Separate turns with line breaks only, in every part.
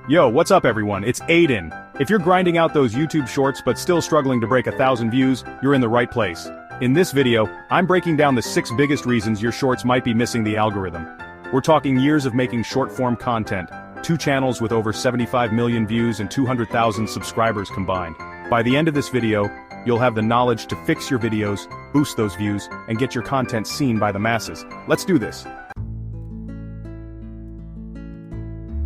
Yo, what's up everyone, it's Aiden. If you're grinding out those YouTube shorts but still struggling to break 1,000 views, you're in the right place. In this video, I'm breaking down the 6 biggest reasons your shorts might be missing the algorithm. We're talking years of making short-form content, 2 channels with over 75 million views and 200,000 subscribers combined. By the end of this video, you'll have the knowledge to fix your videos, boost those views, and get your content seen by the masses. Let's do this.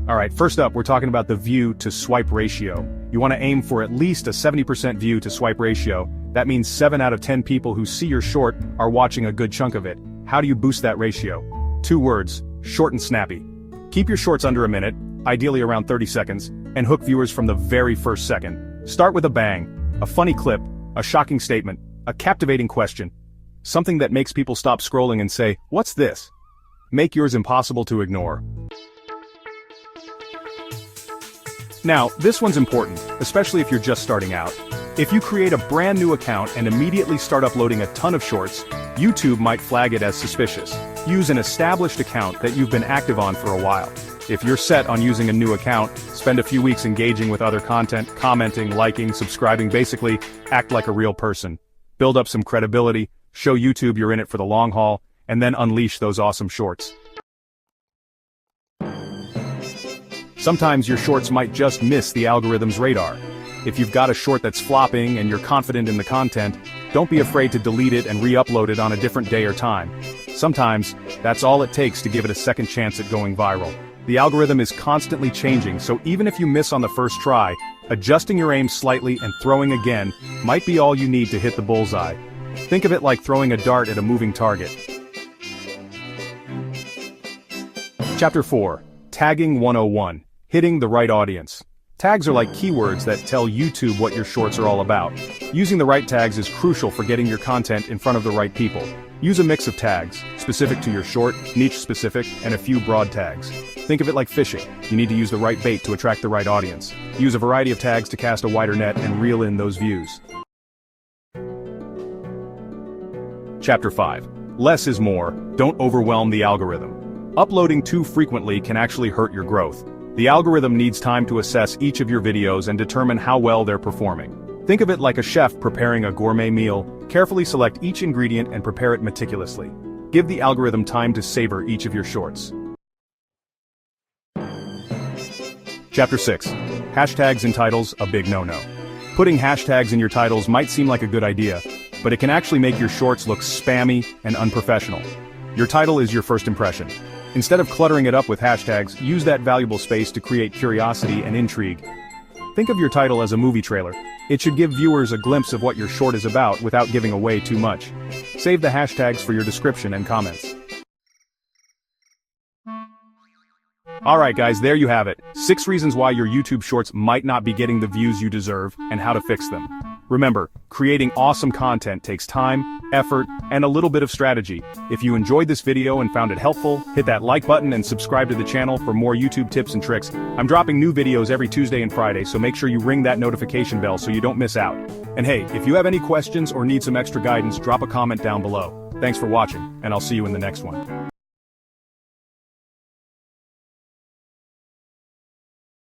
Alright, first up, we're talking about the view to swipe ratio. You want to aim for at least a 70% view to swipe ratio. That means 7 out of 10 people who see your short are watching a good chunk of it. How do you boost that ratio? 2 words, short and snappy. Keep your shorts under a minute, ideally around 30 seconds, and hook viewers from the very first second. Start with a bang, a funny clip, a shocking statement, a captivating question. Something that makes people stop scrolling and say, "What's this?" Make yours impossible to ignore. Now, this one's important, especially if you're just starting out. If you create a brand new account and immediately start uploading a ton of shorts, YouTube might flag it as suspicious. Use an established account that you've been active on for a while. If you're set on using a new account, spend a few weeks engaging with other content, commenting, liking, subscribing, basically, act like a real person. Build up some credibility, show YouTube you're in it for the long haul, and then unleash those awesome shorts. Sometimes your shorts might just miss the algorithm's radar. If you've got a short that's flopping and you're confident in the content, don't be afraid to delete it and re-upload it on a different day or time. Sometimes, that's all it takes to give it a second chance at going viral. The algorithm is constantly changing, so even if you miss on the first try, adjusting your aim slightly and throwing again might be all you need to hit the bullseye. Think of it like throwing a dart at a moving target. Chapter 4. Tagging 101. Hitting the right audience. Tags are like keywords that tell YouTube what your shorts are all about. Using the right tags is crucial for getting your content in front of the right people. Use a mix of tags, specific to your short, niche specific, and a few broad tags. Think of it like fishing. You need to use the right bait to attract the right audience. Use a variety of tags to cast a wider net and reel in those views. Chapter 5. Less is more. Don't overwhelm the algorithm. Uploading too frequently can actually hurt your growth. The algorithm needs time to assess each of your videos and determine how well they're performing. Think of it like a chef preparing a gourmet meal. Carefully select each ingredient and prepare it meticulously. Give the algorithm time to savor each of your shorts. Chapter 6. Hashtags in titles, a big no-no. Putting hashtags in your titles might seem like a good idea, but it can actually make your shorts look spammy and unprofessional. Your title is your first impression. Instead of cluttering it up with hashtags, use that valuable space to create curiosity and intrigue. Think of your title as a movie trailer. It should give viewers a glimpse of what your short is about without giving away too much. Save the hashtags for your description and comments. Alright guys, there you have it. 6 reasons why your YouTube shorts might not be getting the views you deserve, and how to fix them. Remember, creating awesome content takes time, effort, and a little bit of strategy. If you enjoyed this video and found it helpful, hit that like button and subscribe to the channel for more YouTube tips and tricks. I'm dropping new videos every Tuesday and Friday, so make sure you ring that notification bell so you don't miss out. And hey, if you have any questions or need some extra guidance, drop a comment down below. Thanks for watching, and I'll see you in the next one.